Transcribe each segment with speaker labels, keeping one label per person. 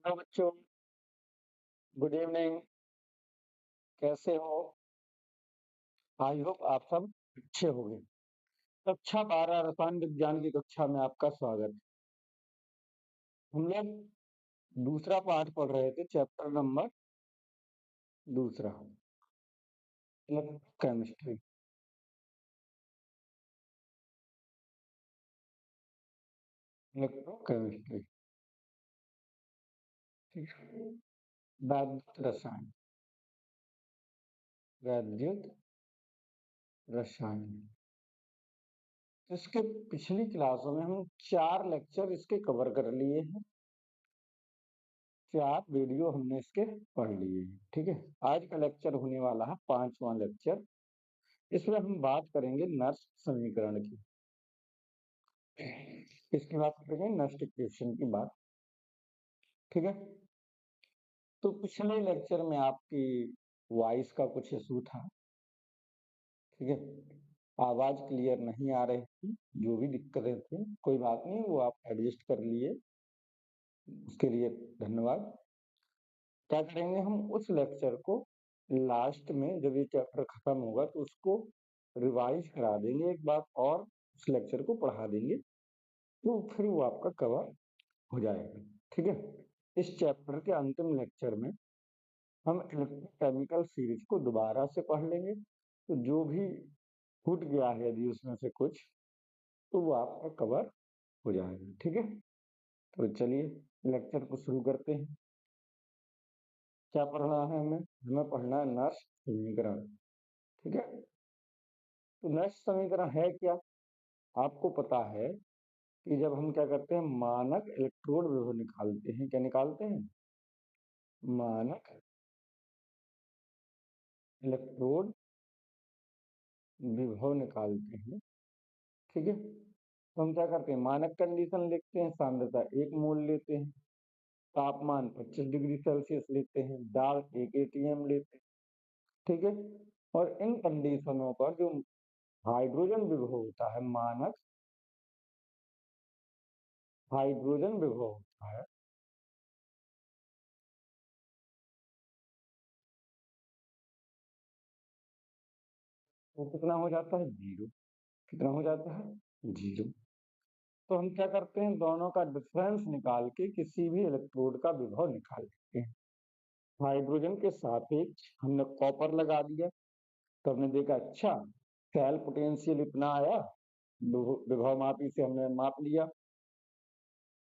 Speaker 1: Hello बच्चों, good evening. कैसे हो? आई होप आप सब अच्छे होंगे। कक्षा 12 रसायन विज्ञान की कक्षा में आपका स्वागत है। हम लोग दूसरा पाठ पढ़ रहे थे, चैप्टर नंबर दूसरा, केमिस्ट्री। इलेक्ट्रोकेमिस्ट्री, ठीक है। वैद्युत रसायन, वैद्युत रसायन। इसके पिछली क्लासों में हम 4 लेक्चर इसके कवर कर लिए हैं, 4 वीडियो हमने इसके पढ़ लिए हैं, ठीक है। आज का लेक्चर होने वाला है 5वां लेक्चर। इसमें हम बात करेंगे नर्स समीकरण की। इसकी बात करेंगे, नर्स इक्वेशन की बात, ठीक है। तो पिछले लेक्चर में आपकी वॉइस का कुछ इशू था, ठीक है। आवाज क्लियर नहीं आ रही थी, जो भी दिक्कतें थी कोई बात नहीं, वो आप एडजस्ट कर लिए, उसके लिए धन्यवाद। क्या करेंगे, हम उस लेक्चर को लास्ट में जब ये चैप्टर खत्म होगा तो उसको रिवाइज करा देंगे एक बार, और उस लेक्चर को पढ़ा देंगे, तो फिर वो आपका कवर हो जाएगा, ठीक है। इस चैप्टर के अंतिम लेक्चर में हम इलेक्ट्रोकेमिकल सीरीज को दोबारा से पढ़ लेंगे, तो जो भी छूट गया है यदि उसमें से कुछ, तो वो आपका कवर हो जाएगा, ठीक है। तो चलिए लेक्चर को शुरू करते हैं। क्या पढ़ना है हमें? हमें पढ़ना है नर्स समीकरण, ठीक है। तो नर्स समीकरण है क्या? आपको पता है कि जब हम क्या करते हैं, मानक इलेक्ट्रोड विभव निकालते हैं, क्या निकालते हैं? मानक इलेक्ट्रोड विभव निकालते हैं, ठीक है। तो हम क्या करते हैं, मानक कंडीशन लिखते हैं, सांद्रता 1 मोल लेते हैं, तापमान 25 डिग्री सेल्सियस लेते हैं, दाब 1 atm लेते हैं, ठीक है। और इन कंडीशनों पर जो हाइड्रोजन विभव होता है, मानक हाइड्रोजन विभव होता है, वो कितना हो जाता है? 0। कितना हो जाता है? 0। तो हम क्या करते हैं, दोनों का डिफरेंस निकाल के किसी भी इलेक्ट्रोड का विभव निकाल लेते हैं। हाइड्रोजन के सापेक्ष हमने कॉपर लगा दिया, तो हमने देखा अच्छा सेल पोटेंशियल इतना आया, विभव मापी से हमने माप लिया,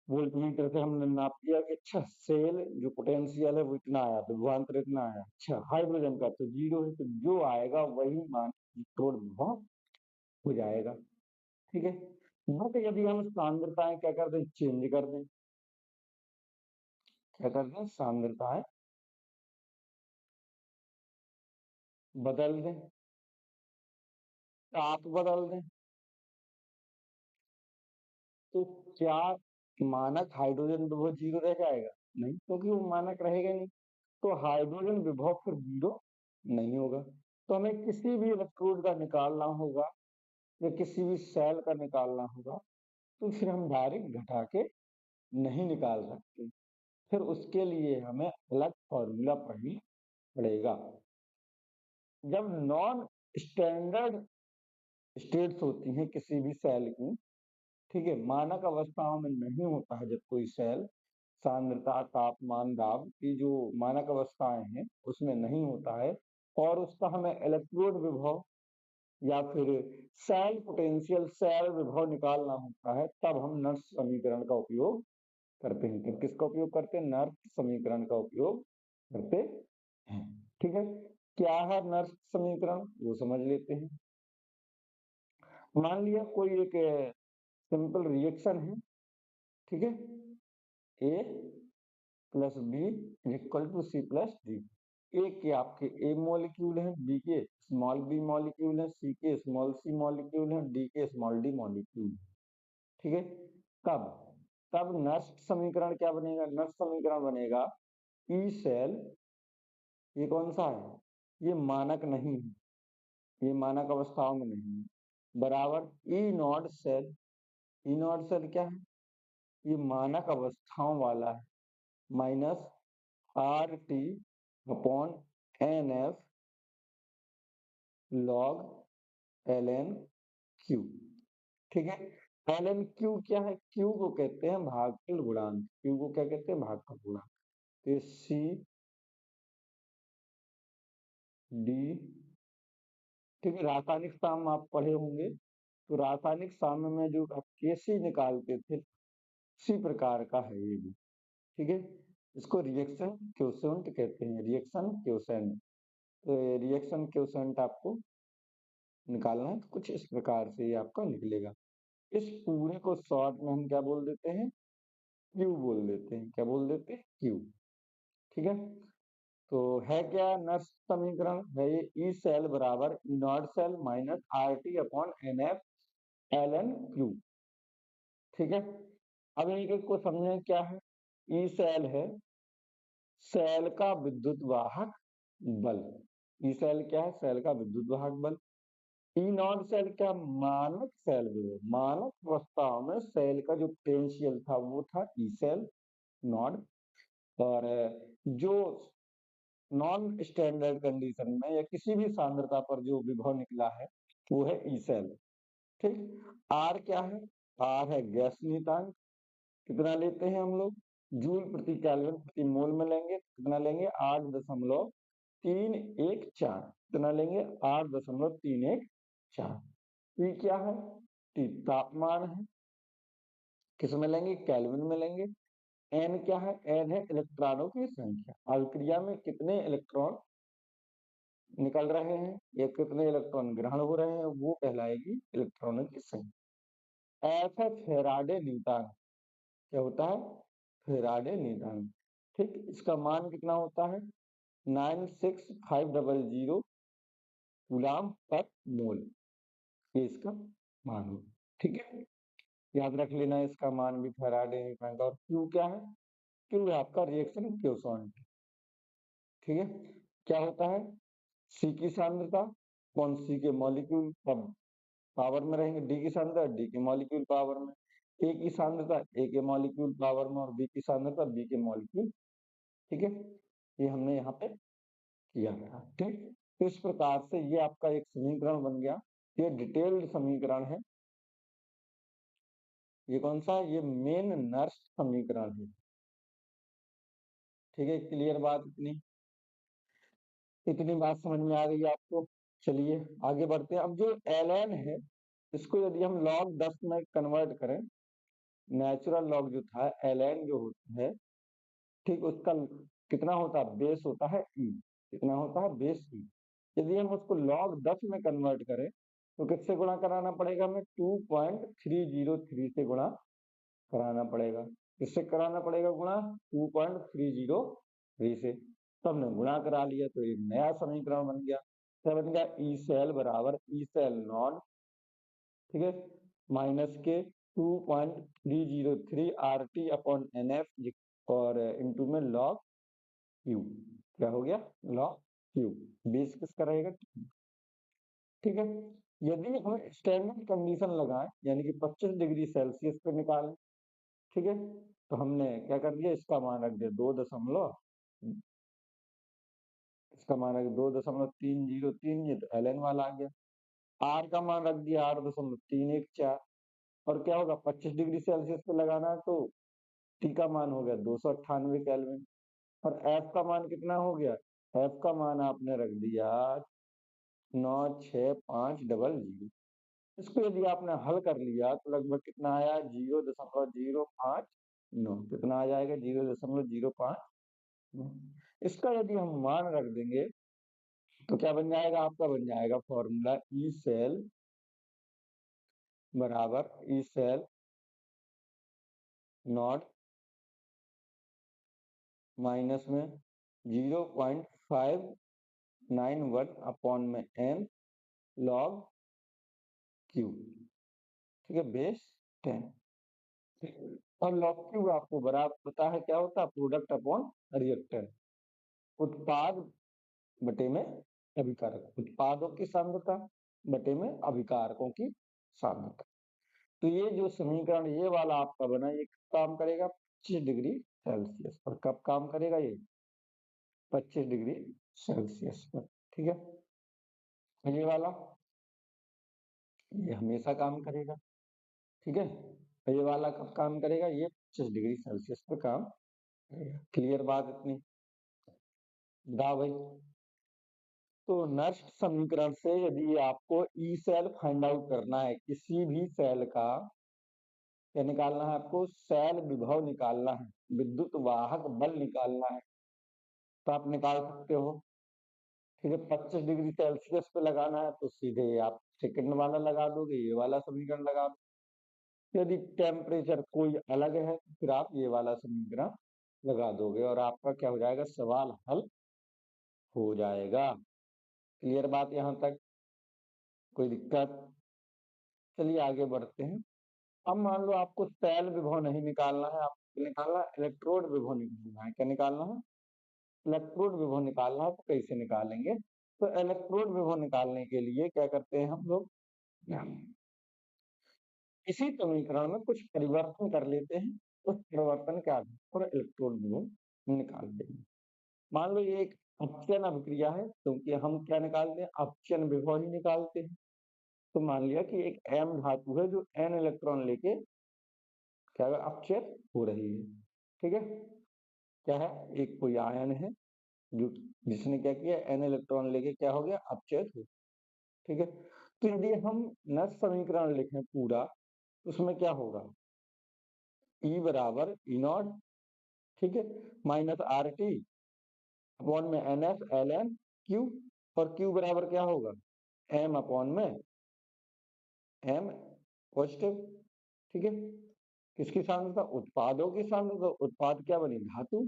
Speaker 1: वोल्टमीटर से हमने नाप लिया कि अच्छा सेल जो पोटेंशियल है वो इतना आया, विभवांतर इतना आया। अच्छा हाइड्रोजन का तो 0 है, तो जो आएगा वही मान इलेक्ट्रोड विभव हो जाएगा, ठीक है। बट यदि हम सांद्रताएं क्या कर दें, चेंज कर दें, क्या कर दें, सांद्रताएं बदल दें, ताप बदल दें, तो क्या मानक हाइड्रोजन विभव 0 रह जाएगा? नहीं, क्योंकि वो मानक रहेगा नहीं, तो हाइड्रोजन विभव फिर 0 नहीं होगा। तो हमें किसी भी इलेक्ट्रोड का निकालना होगा या किसी भी सेल का निकालना होगा, तो फिर हम डायरेक्ट घटा के नहीं निकाल सकते, फिर उसके लिए हमें अलग फॉर्मूला पढ़ना पड़ेगा। जब नॉन स्टैंडर्ड स्टेट्स होती हैं किसी भी सेल की, ठीक है, मानक अवस्थाओं में नहीं होता है, जब कोई सेल सांद्रता तापमान दाब की जो मानक अवस्थाएं हैं उसमें नहीं होता है, और उसका हमें इलेक्ट्रोड विभव या फिर सेल पोटेंशियल सेल विभव निकालना होता है, तब हम नर्स समीकरण का उपयोग करते हैं। तो किसका उपयोग करते हैं? नर्स समीकरण का उपयोग करते हैं, ठीक है। क्या है नर्स समीकरण, वो समझ लेते हैं। मान लिया कोई एक सिंपल रिएक्शन है, ठीक है, A plus B equal to C plus D. A के आपके ए मॉलिक्यूल है, बी के स्मॉल बी मॉलिक्यूल है, सी के स्मॉल सी मॉलिक्यूल है, डी के स्मॉल डी मॉलिक्यूल, ठीक है। तब तब नर्स समीकरण क्या बनेगा? नर्स समीकरण बनेगा ई सेल, ये कौन सा है? ये मानक नहीं है, ये मानक अवस्थाओं में नहीं है, बराबर E not cell. E not cell क्या है? ये मानक अवस्थाओं वाला है, minus RT upon NF log ln Q। ठीक है, ln Q क्या है? Q को कहते हैं भागफल गुणांक। Q को क्या कहते हैं? भागफल गुणांक। तो C D, ठीक है, रासायनिक साम्य आप पढ़े होंगे, तो रासायनिक साम्य में जो आप Kc निकालते थे उसी प्रकार का है ये भी। ठीक है, इसको रिएक्शन क्वोशिएंट कहते हैं, रिएक्शन क्वोशिएंट। तो रिएक्शन क्वोशिएंट आपको निकालना है, तो कुछ इस प्रकार से ये आपका निकलेगा। इस पूरे को शॉर्ट में हम क्या बोल देते हैं? क्यू बोल देते हैं। क्या बोल देते हैं? क्यू। ठीक है, तो है क्या नर्स समीकरण? है ये ई सेल बराबर E not cell minus RT upon NF ln Q। ठीक है, अब एक एक को समझें क्या है। ई सेल है सेल का विद्युत वाहक बल। ई सेल क्या है? सेल का विद्युत वाहक बल। ई नॉट सेल क्या? मानक सेल विभव। मानक अवस्थाओं में सेल का जो पोटेंशियल था वो था ई सेल नॉट। और जो नॉन स्टैंडर्ड कंडीशन में या किसी भी सांद्रता पर जो विभव निकला है वो है ई सेल। ठीक, आर क्या है? आर है गैस नियतांक। कितना लेते हैं हम लोग? जूल प्रति केल्विन प्रति मोल में लेंगे। कितना लेंगे? 8.314। कितना लेंगे? 8.314। पी क्या है? टी तापमान है। किस में लेंगे? केल्विन में लेंगे। एन क्या है? एन है इलेक्ट्रॉनों की संख्या। अभिक्रिया में कितने इलेक्ट्रॉन निकल रहे हैं या कितने इलेक्ट्रॉन ग्रहण हो रहे हैं वो कहलाएगी इलेक्ट्रॉनों की संख्या। एफ है फैराडे नियतांक। क्या होता है? फैराडे नियतांक। ठीक, इसका मान कितना होता है? 96500 कूलाम पर मोल। ये इसका मान हो। ठीक है, याद रख लेना इसका मान भी फैराडे नियतांक। और क्यू क्या है? क्यू है आपका रिएक्शन क्वोशिएंट। ठीक है, क्या होता है? सी की सांद्रता, कौन? सी के मॉलिक्यूल पावर में रहेंगे। डी की सांद्रता डी के मॉलिक्यूल पावर में। ए की सांद्रता ए के मॉलिक्यूल पावर में। और बी की सांद्रता बी के मॉलिक्यूल। ठीक है, ये हमने यहाँ पे किया है। ठीक, तो इस प्रकार से ये आपका एक समीकरण बन गया। ये डिटेल्ड समीकरण है। ये कौन सा है? ये मेन नर्स समीकरण है। ठीक है, क्लियर बात? इतनी बात समझ में आ गई आपको? चलिए आगे बढ़ते हैं। अब जो ln है इसको यदि हम log 10 में कन्वर्ट करें, नेचुरल लॉग जो था ln जो होता है, ठीक, उसका कितना होता है? बेस होता है ई। कितना होता है? बेस ई। यदि हम उसको log 10 में कन्वर्ट करें तो किससे गुणा कराना पड़ेगा? हमें 2303 से गुणा कराना पड़ेगा। किससे कराना पड़ेगा गुणा? 2303 से। तो हमने गुणा करा लिया तो एक नया समीकरण बन गया। क्या बन गया? ई सेल बराबर ई सेल नॉन, ठीक है, माइनस के 2303 RT अपॉन NF और इंटू में log Q। क्या हो गया? log Q। बेस किसका रहेगा? ठीक है, यदि हम स्टैंडर्ड कंडीशन लगाएं यानी कि 25 डिग्री सेल्सियस पे निकालें, ठीक है, तो हमने क्या कर दिया? इसका मान रख दिया 2 इसका मान रख 2.303। ये तो ln वाला आ गया। आर का मान रख दिया 8.314। और क्या होगा? 25 डिग्री सेल्सियस पे लगाना है तो टी का मान हो गया 298 केल्विन। और एफ का मान कितना हो गया? एफ का मान आपने रख दिया 96500। इसको यदि आपने हल कर लिया तो लगभग कितना आया? 0.059। कितना आ जाएगा? 0.059। इसका यदि हम मान रख देंगे तो क्या बन जाएगा? आपका बन जाएगा फॉर्मूला ई सेल बराबर ई सेल नॉट माइनस में 0.591 अपॉन में n log Q। ठीक है, बेस 10। और log Q आपको बराबर पता है क्या होता है? Product upon reactant. उत्पाद बटे में अभिकारक। उत्पादों की सांद्रता बटे में अभिकारकों की सांद्रता। तो ये जो समीकरण ये वाला आपका बना, ये काम करेगा 25 डिग्री सेल्सियस पर। कब काम करेगा ये? 25 डिग्री सेल्सियस पर। ठीक है, ये वाला ये हमेशा काम करेगा। ठीक है, ये वाला कब काम करेगा? ये 25 डिग्री सेल्सियस पर काम करेगा। क्लियर बात इतनी? बताओ भाई। तो नष्ट समीकरण से यदि आपको ई सेल फाइंड आउट करना है, किसी भी सेल का क्या निकालना है आपको? सेल विभव निकालना है, विद्युत वाहक बल निकालना है, तो आप निकाल सकते हो। ठीक है, 25 डिग्री सेल्सियस पे लगाना है तो सीधे आप सेकंड वाला लगा दोगे, ये वाला समीकरण लगा दो। यदि टेम्परेचर कोई अलग है तो फिर आप ये वाला समीकरण लगा दोगे और आपका क्या हो जाएगा? सवाल हल हो जाएगा। क्लियर बात यहाँ तक? कोई दिक्कत? चलिए आगे बढ़ते हैं। अब मान लो आपको सेल विभव नहीं निकालना है, आपको निकालना है इलेक्ट्रोड विभव निकालना है। क्या निकालना है? इलेक्ट्रोड विभव निकालना है। तो कैसे निकालेंगे? तो इलेक्ट्रोड विभव निकालने के लिए क्या करते हैं हम लोग? इसी समीकरण में कुछ परिवर्तन कर लेते हैं। उस परिवर्तन के आधार पर इलेक्ट्रोड विभव निकाल देंगे। मान लो ये एक अपचयन अभिक्रिया है, क्योंकि हम क्या निकालते हैं? अपचयन विभव ही निकालते हैं। तो मान लिया कि एक एम धातु है जो एन इलेक्ट्रॉन लेके क्या अपचयन हो रही है। ठीक है, क्या है? एक कोई आयन है जो जिसने क्या किया? एन इलेक्ट्रॉन लेके क्या हो गया? अपचयन हो। ठीक है, तो यदि हम नष्ट समीकरण लिखें पूरा, उसमें क्या होगा? ई बराबर ई नॉट, ठीक है, माइनस आर टी अपॉन में n F L n Q, और क्यू बराबर क्या होगा? एम अपॉन में एम पॉजिटिव। ठीक है, किसकी सांद्रता? उत्पादों की सांद्रता। उत्पाद क्या बनी? धातु।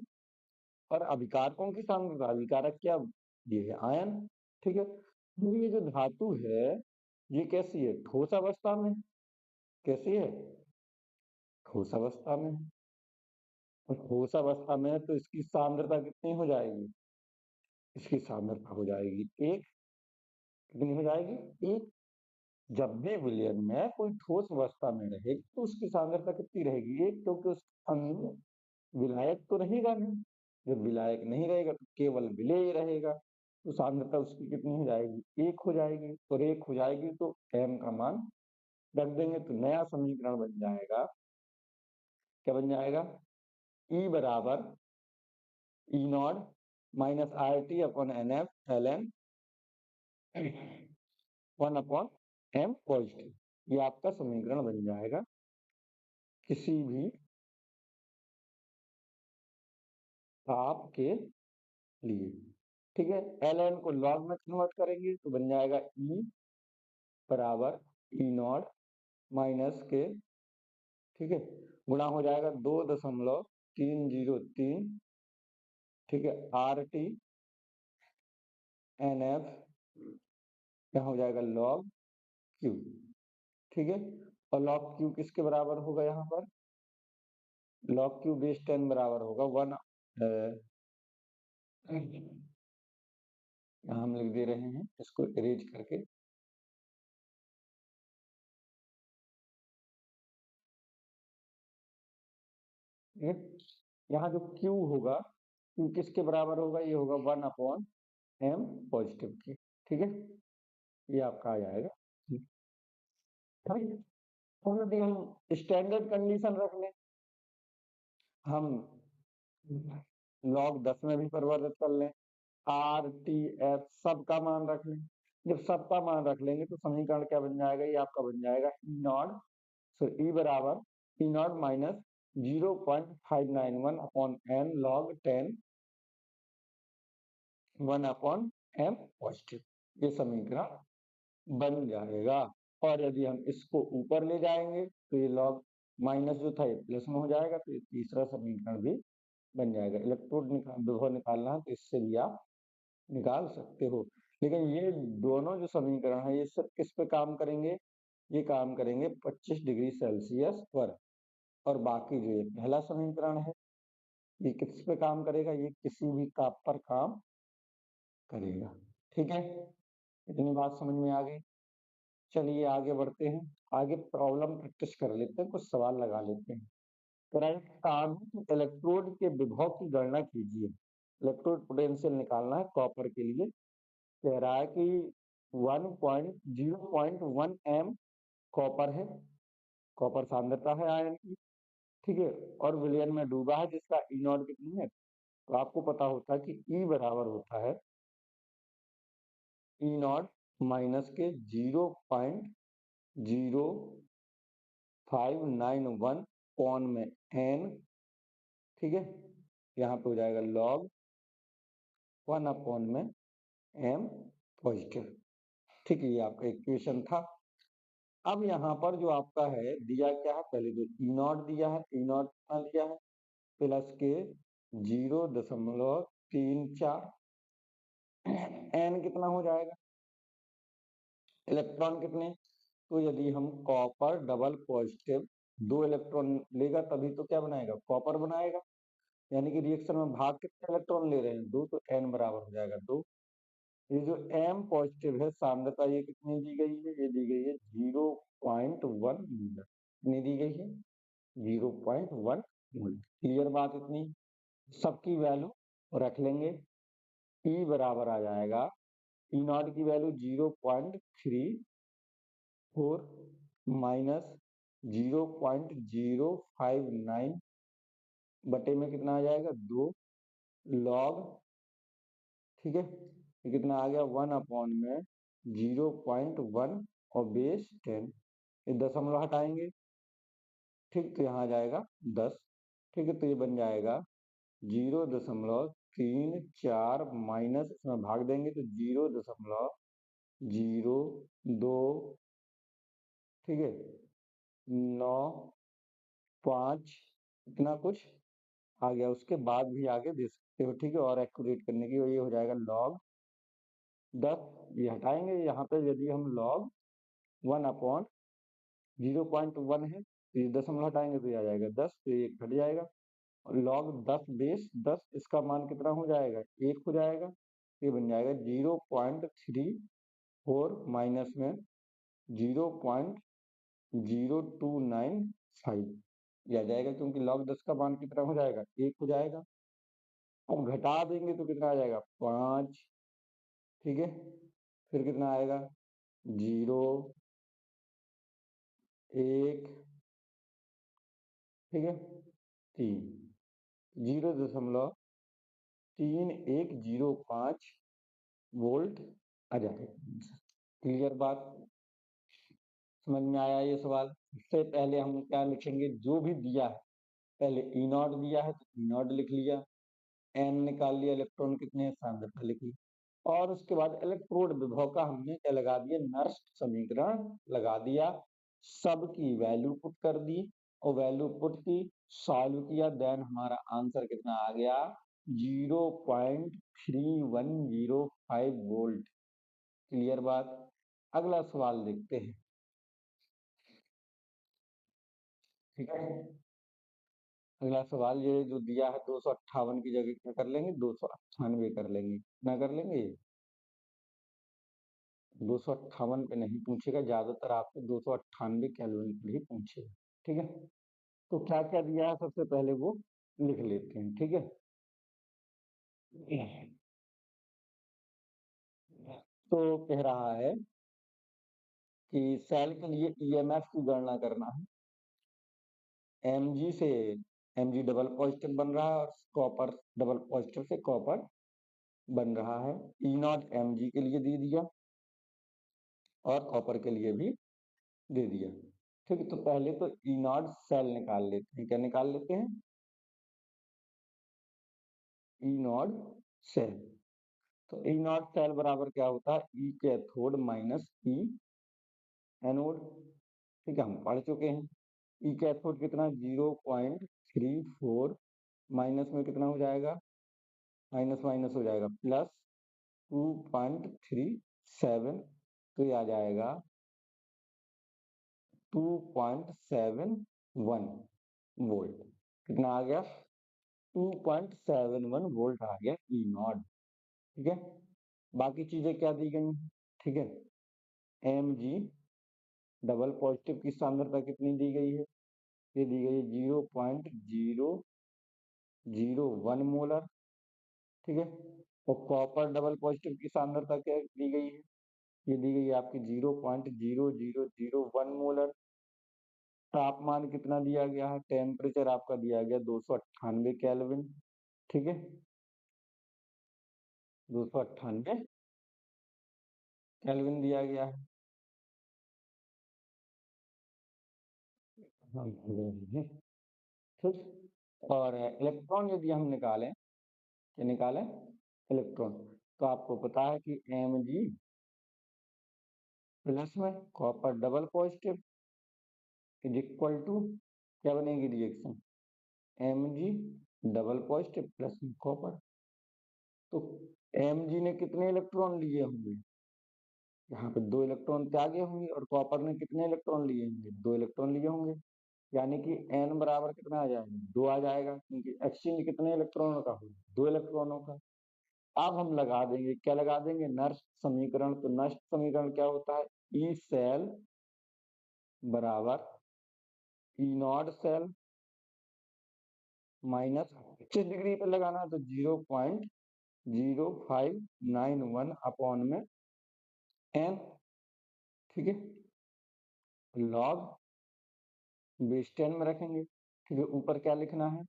Speaker 1: और अभिकारकों की सांद्रता, अभिकारक क्या? ये आयन। ठीक है, तो ये जो धातु है ये कैसी है? ठोस अवस्था में। कैसी है? ठोस अवस्था में। और ठोस अवस्था में है तो इसकी सांद्रता कितनी हो जाएगी? इसकी सांद्रता हो जाएगी एक। कितनी हो जाएगी? एक। जब भी विलयन में कोई ठोस अवस्था में रहेगी तो उसकी सांद्रता कितनी रहेगी? एक, क्योंकि उस अंदर विलायक तो रहेगा नहीं। जब विलायक नहीं रहेगा तो केवल विलेय ही रहेगा, तो सांद्रता उसकी कितनी हो जाएगी? एक हो जाएगी। और एक हो जाएगी तो एम का मान रख देंगे, तो नया समीकरण बन जाएगा। क्या बन जाएगा? ई बराबर E not minus R T upon N F L N 1 upon M positive. ये आपका समीकरण बन जाएगा किसी भी ताप के लिए। ठीक है, एल एन को लॉग में कन्वर्ट करेंगे तो बन जाएगा ई बराबर ई नॉट माइनस के, ठीक है, गुणा हो जाएगा 2.303। ठीक है, आर टी एन एफ क्या हो जाएगा? Log Q. ठीक है, और लॉग क्यू किसके बराबर होगा? यहाँ पर लॉग क्यू बेस 10 बराबर होगा 1। यहाँ हम लिख दे रहे हैं इसको इरेज करके। यहाँ जो Q होगा, Q किसके बराबर होगा? ये होगा 1 अपॉन एम पॉजिटिव की। ठीक है, ये आपका आ जाएगा। तो यदि हम स्टैंडर्ड कंडीशन रख लें, हम log 10 में भी परिवर्तित कर लें, आर टी एफ सबका मान रख लें। जब सबका मान रख लेंगे तो समीकरण क्या बन जाएगा? ये आपका बन जाएगा ई नॉट, सो ई बराबर E not minus 0.591 upon N log 10 1 upon M positive. ये समीकरण बन जाएगा। और यदि हम इसको ऊपर ले जाएंगे तो ये लॉग माइनस जो था ये प्लस में हो जाएगा, तो ये तीसरा समीकरण भी बन जाएगा। इलेक्ट्रोड विभव निकालना है तो इससे भी आप निकाल सकते हो। लेकिन ये दोनों जो समीकरण है ये सिर्फ किस पे काम करेंगे? ये काम करेंगे 25 डिग्री सेल्सियस पर। और बाकी जो ये पहला समीकरण है ये किस पे काम करेगा? ये किसी भी ताप पर काम करेगा। ठीक है, इतनी बात समझ में आ गई? चलिए आगे बढ़ते हैं। आगे प्रॉब्लम प्रैक्टिस कर लेते हैं, कुछ सवाल लगा लेते हैं। कह रहा है तांबे इलेक्ट्रोड के विभव की गणना कीजिए। इलेक्ट्रोड पोटेंशियल निकालना है कॉपर के लिए। कह रहा है कि 1.0.1 एम कॉपर है, कॉपर सांद्रता है आयन की, ठीक है, और विलयन में डूबा है जिसका ई नॉट कितनी है। तो आपको पता होता है कि ई बराबर होता है ई नॉट माइनस के 0.0591 कौन में एन, ठीक है, यहाँ पे हो जाएगा लॉग 1 में एम पॉजिटिव, ठीक है। ये आपका इक्वेशन था। अब यहाँ पर जो आपका है दिया क्या है, पहले तो ई नॉट दिया है, ई नॉट कितना दिया है प्लस के 0.34, एन कितना हो जाएगा, इलेक्ट्रॉन कितने। तो यदि हम कॉपर डबल पॉजिटिव 2 इलेक्ट्रॉन लेगा तभी तो क्या बनाएगा, कॉपर बनाएगा, यानी कि रिएक्शन में भाग कितने इलेक्ट्रॉन ले रहे हैं 2, तो एन बराबर हो जाएगा 2। ये जो एम पॉजिटिव है सांद्रता ये कितनी दी गई है, ये दी गई है 0.1 मोल, कितनी दी गई है 0.1 मोल। क्लियर बात इतनी, सबकी वैल्यू रख लेंगे। ई बराबर आ जाएगा, ई नॉट की वैल्यू 0.34 माइनस 0.059 बटे में कितना आ जाएगा 2 लॉग, ठीक है, ये कितना आ गया 1 में 0.1 और बेस 10, ये दशमलव हटाएंगे, ठीक, तो यहाँ आ जाएगा 10, ठीक है। तो ये बन जाएगा 0.34 माइनस, इसमें भाग देंगे तो 0.02, ठीक है, 9.5 इतना कुछ आ गया, उसके बाद भी आगे दे सकते हो, ठीक है। और एक्यूरेट करने की ये हो जाएगा लॉग 10, ये हटाएंगे यहाँ पे, यदि हम लॉग 1/0.1 है तो ये दशमलव हटाएंगे तो ये आ जाएगा 10, तो ये घट जाएगा, और लॉग 10 बेस 10 इसका मान कितना हो जाएगा 1 हो जाएगा, ये बन जाएगा 0.34 माइनस में 0.0295, ये आ जाएगा, क्योंकि लॉग 10 का मान कितना हो जाएगा 1 हो जाएगा। अब घटा देंगे तो कितना आ जाएगा 5, ठीक है, फिर कितना आएगा 0, 1, ठीक है, 3, 0.3105 वोल्ट आ जाएगा। क्लियर बात, समझ में आया ये सवाल। इससे पहले हम क्या लिखेंगे, जो भी दिया है पहले ई नॉट दिया है तो ई नॉट लिख लिया, एन निकाल लिया, इलेक्ट्रॉन कितने हैं सांद्रता लिख ली, और उसके बाद इलेक्ट्रोड विभव का हमने क्या लगा दिया, नर्स्ट समीकरण लगा दिया, सबकी वैल्यू पुट कर दी, और वैल्यू पुट की, सॉल्व किया, देन हमारा आंसर कितना आ गया 0.3105 वोल्ट। क्लियर बात। अगला सवाल देखते हैं, ठीक है। अगला सवाल ये जो दिया है 258 की जगह क्या कर लेंगे 298 कर लेंगे, कितना कर लेंगे 258 पे नहीं पूछेगा, ज्यादातर आपको 298 कैलोरी पे ही पूछेगा, ठीक है। तो क्या क्या दिया है सबसे पहले वो लिख लेते हैं, ठीक है। तो कह रहा है कि सेल के लिए ईएमएफ की गणना करना है, एमजी से एमजी डबल पॉजिटिव बन रहा है और कॉपर डबल पॉजिटिव से कॉपर बन रहा है, ई नॉट एमजी के लिए दे दिया और कॉपर के लिए भी दे दिया, ठीक है। तो पहले तो ई नॉट सेल निकाल लेते हैं, क्या निकाल लेते हैं ई नॉट सेल। तो ई नॉट सेल बराबर क्या होता है, ई कैथोड माइनस ई एनोड, ठीक है, हम पढ़ चुके हैं। ई कैथोड कितना 0.34 माइनस में कितना हो जाएगा, माइनस माइनस हो जाएगा प्लस 2.37, तो ये आ जाएगा 2.71 वोल्ट, कितना आ गया 2.71 वोल्ट आ गया ई नॉट, ठीक है। बाकी चीजें क्या दी गई, ठीक है, एम जी डबल पॉजिटिव की सांद्रता कितनी दी गई है, ये दी गई है 0.001 मोलर, ठीक है। और कॉपर डबल पॉजिटिव की सांद्रता क्या दी गई है, ये दी गई है आपकी 0.0001 मोलर। तापमान कितना दिया गया है, टेम्परेचर आपका दिया गया 298 केल्विन, ठीक है, 298 केल्विन दिया गया है। ठीक। और इलेक्ट्रॉन यदि हम निकालें, क्या निकालें, इलेक्ट्रॉन, तो आपको पता है कि Mg प्लस में copper double positive is equal to क्या बनेगी reaction, Mg double positive plus में कॉपर। तो Mg ने कितने इलेक्ट्रॉन लिए होंगे, यहाँ पे 2 इलेक्ट्रॉन त्यागे होंगे, और कॉपर ने कितने इलेक्ट्रॉन लिए होंगे, 2 इलेक्ट्रॉन लिए होंगे। यानी कि n बराबर कितना आ जाएगा, 2 आ जाएगा, क्योंकि एक्सचेंज कितने इलेक्ट्रॉनों का होगा, 2 इलेक्ट्रॉनों का। अब हम लगा देंगे, क्या लगा देंगे, नष्ट समीकरण। तो नष्ट समीकरण क्या होता है, ई सेल बराबर ई नॉट सेल माइनस, किस डिग्री पे लगाना है, तो 0.0591 अपॉन में n, ठीक है, लॉग बेस 10 में रखेंगे। ठीक है, ऊपर क्या लिखना है,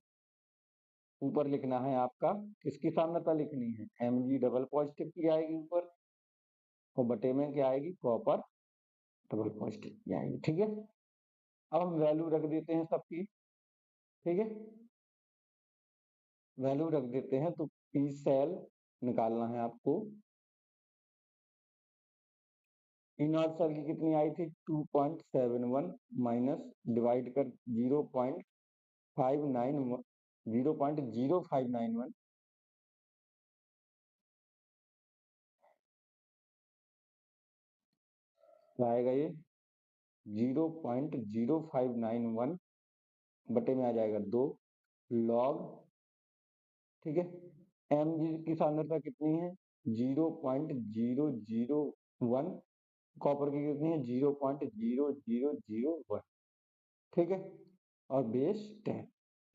Speaker 1: ऊपर लिखना है आपका, किसकी सांद्रता लिखनी है, Mg डबल पॉजिटिव की आएगी ऊपर, और बटे में क्या आएगी, कॉपर डबल पॉजिटिव की आएगी, ठीक है। अब हम वैल्यू रख देते हैं सबकी, ठीक है, वैल्यू रख देते हैं। तो पी सेल निकालना है आपको, ई नॉट सेल की कितनी आई थी, 2.71 माइनस डिवाइड कर 0.0591 आएगा ये 0.0591 बटे में आ जाएगा 2 लॉग, ठीक है। एम जी की सांद्रता कितनी है, 0.001, कॉपर की कितनी है 0.0001, ठीक है, और बेस 10।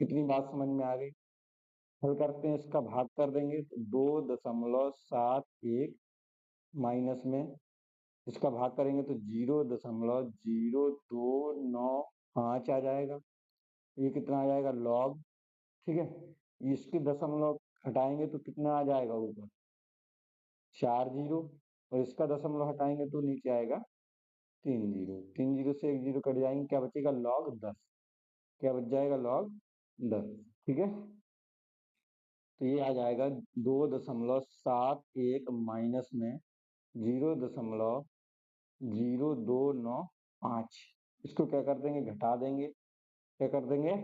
Speaker 1: कितनी बात समझ में आ गई। हल करते हैं, इसका भाग कर देंगे तो 2.71 माइनस में इसका भाग करेंगे तो 0.0295 आ जाएगा। ये कितना आ जाएगा, लॉग, ठीक है। इसकी दशमलव हटाएंगे तो कितना आ जाएगा ऊपर, 4 जीरो, और इसका दशमलव हटाएंगे तो नीचे आएगा 3 जीरो। 3 जीरो से 1 जीरो कट जाएंगे, क्या बचेगा, लॉग 10, क्या बच जाएगा, लॉग 10, ठीक है। तो ये आ जाएगा 2.71 माइनस में 0.0295, इसको क्या कर देंगे, घटा देंगे, क्या कर देंगे,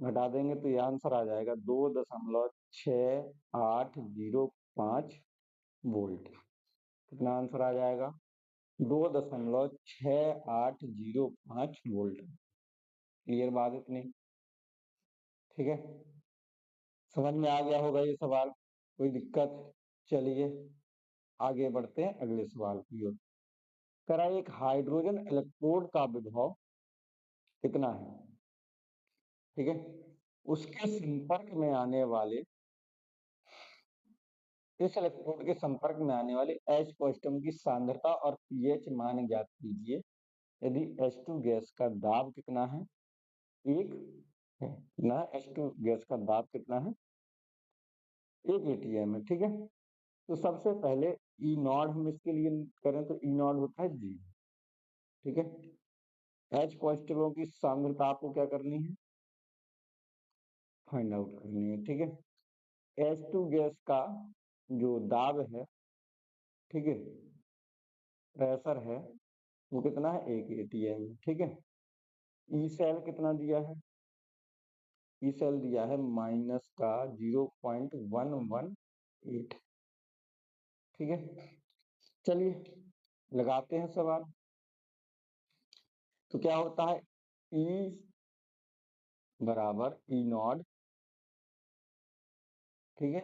Speaker 1: घटा देंगे, तो ये आंसर आ जाएगा 2.6805 वोल्ट। कितना आंसर आ जाएगा, 2.6805 वोल्ट। क्लियर बात इतनी, ठीक है, समझ में आ गया होगा ये सवाल, कोई दिक्कत। चलिए आगे बढ़ते हैं अगले सवाल की ओर। करा एक हाइड्रोजन इलेक्ट्रोड का विभव कितना है, ठीक है, उसके संपर्क में आने वाले, इस इलेक्ट्रोड के संपर्क में आने वाले H पॉजिटिव की सांद्रता और pH मान ज्ञात कीजिए यदि H2 गैस का दाब कितना है, एक है ना, H2 गैस का दाब कितना है, 1 atm है, ठीक है। तो सबसे पहले ई नॉट हम इसके लिए करें तो ई नॉट होता है 0, ठीक है। H पॉजिटिवों की सांद्रता आपको क्या करनी है, फाइंड आउट करनी है, ठीक है। H2 गैस का जो दाब है, ठीक है, प्रेशर है, वो कितना है, 1 atm, ठीक है। ई सेल कितना दिया है, ई सेल दिया है माइनस का 0.118, ठीक है। चलिए लगाते हैं सवाल। तो क्या होता है, ई बराबर ई नॉट, ठीक है,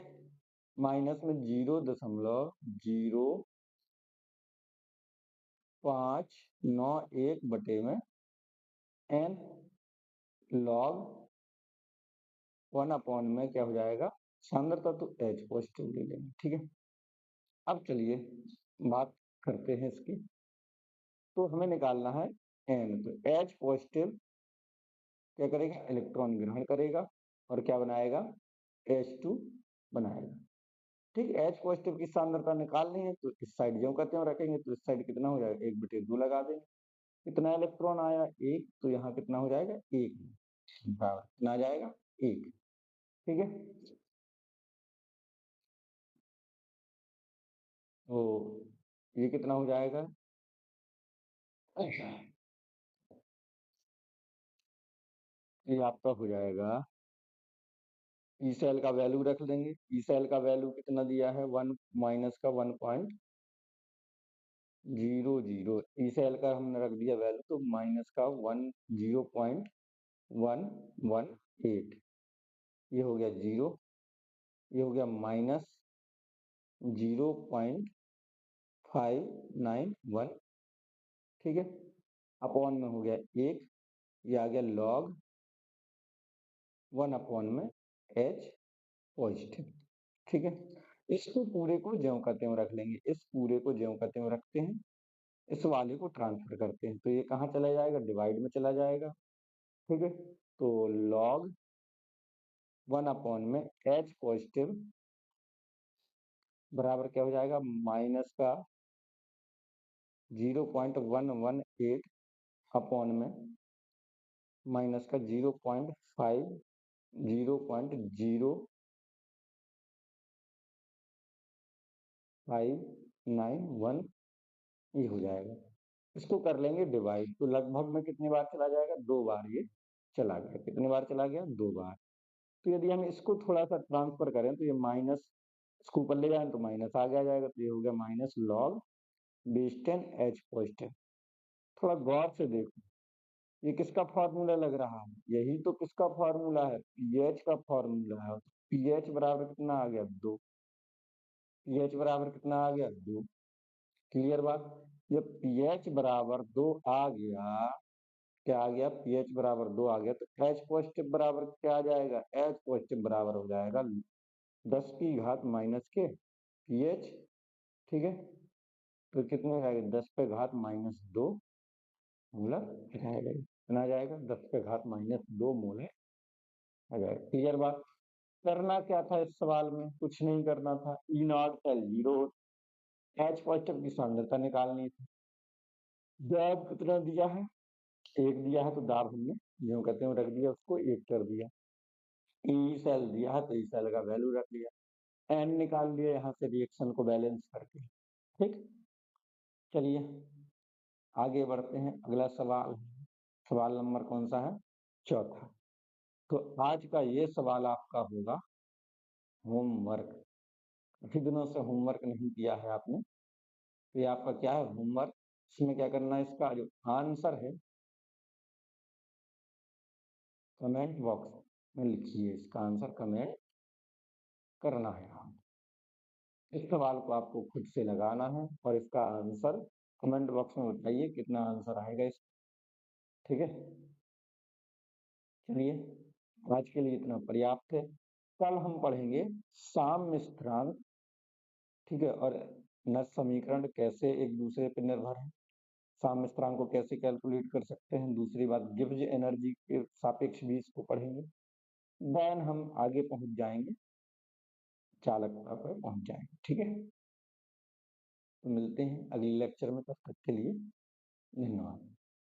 Speaker 1: माइनस में 0.0591 बटे में n, लॉग 1 में क्या हो जाएगा, सांद्रता तो H पॉजिटिव ले लेंगे, ठीक है। अब चलिए बात करते हैं इसकी। तो हमें निकालना है N, तो H पॉजिटिव क्या करेगा, इलेक्ट्रॉन ग्रहण करेगा और क्या बनाएगा, H2 बनाएगा, ठीक है। H पॉजिटिव की सांद्रता निकालनी है तो इस साइड ज्यों का त्यों रखेंगे, तो इस साइड कितना हो जाएगा, 1/2 लगा देंगे। कितना इलेक्ट्रॉन आया, 1, तो यहाँ कितना हो जाएगा, 1 बराबर कितना आ जाएगा, 1, ठीक है। तो ये कितना हो जाएगा, अच्छा ये आपका हो जाएगा, ई सेल का वैल्यू रख लेंगे। ई सेल का वैल्यू कितना दिया है, 1 माइनस का 1.00, ई सेल का हमने रख दिया वैल्यू, तो माइनस का 0.1118, ये हो गया 0, ये हो गया माइनस 0.591, ठीक है। अपॉन में हो गया 1, ये आ गया लॉग 1 में H पॉजिटिव, ठीक है। इसको पूरे को ज्यों का त्यों रख लेंगे, इस पूरे को ज्यों का त्यों रखते हैं, इस वाले को ट्रांसफर करते हैं, तो ये कहाँ चला जाएगा, डिवाइड में चला जाएगा, ठीक है। तो लॉग 1 में H पॉजिटिव बराबर क्या हो जाएगा, माइनस का 0.118 अपॉन में माइनस का 0.591, ये हो जाएगा। इसको कर लेंगे डिवाइड, तो लगभग में कितनी बार चला जाएगा, 2 बार ये चला गया। कितनी बार चला गया, 2 बार। तो यदि हम इसको थोड़ा सा ट्रांसफर करें तो ये माइनस, इसको ऊपर ले जाए तो माइनस आगे आ जाएगा, तो ये हो गया minus log base 10 H positive. थोड़ा गौर से देखो, ये किसका फॉर्मूला लग रहा है, यही तो किसका फॉर्मूला है, पीएच का फॉर्मूला है। पीएच बराबर कितना आ गया, 2, पीएच बराबर कितना आ गया, 2, क्लियर बात। जब पीएच बराबर 2 आ गया, क्या आ गया, पीएच बराबर 2 आ गया, तो एच पॉजिटिव बराबर क्या आ जाएगा, एच पॉजिटिव बराबर हो जाएगा 10 की घात माइनस के पीएच, ठीक है। तो कितने हो जाएगा, 10 पे घात -2 मोलर रहेगा, कितना आ जाएगा, 10 पे घात -2 मोलर आ जाएगा, क्लियर बात। करना क्या था इस सवाल में, कुछ नहीं करना था, ई नॉट सेल 0, एच पॉजिटिव की सांद्रता निकालनी थी। दाब कितना दिया है, 1 दिया है, तो दाब हमने जो कहते हैं रख दिया, उसको 1 कर दिया। ई सेल दिया है तो ई सेल का वैल्यू रख लिया, एन निकाल लिया यहाँ से रिएक्शन को बैलेंस करके, ठीक। चलिए आगे बढ़ते हैं, अगला सवाल, सवाल नंबर कौन सा है, चौथा। तो आज का ये सवाल आपका होगा होमवर्क। काफी दिनों से होमवर्क नहीं किया है आपने, तो ये आपका क्या है, होमवर्क। इसमें क्या करना है, इसका जो आंसर है कमेंट बॉक्स में लिखिए, इसका आंसर कमेंट करना है। आप इस सवाल को आपको खुद से लगाना है और इसका आंसर कमेंट बॉक्स में बताइए कितना आंसर आएगा इस, ठीक है। चलिए आज के लिए इतना पर्याप्त है, कल हम पढ़ेंगे साम्य स्थिरांक, ठीक है, और नस समीकरण कैसे एक दूसरे पर निर्भर है, साम्य स्थिरांक को कैसे कैलकुलेट कर सकते हैं, दूसरी बात गिब्स एनर्जी के सापेक्ष भी इसको पढ़ेंगे, देन हम आगे पहुंच जाएंगे, चालकता पर पहुंच जाएंगे, ठीक है। तो मिलते हैं अगले लेक्चर में, तब तक के लिए धन्यवाद।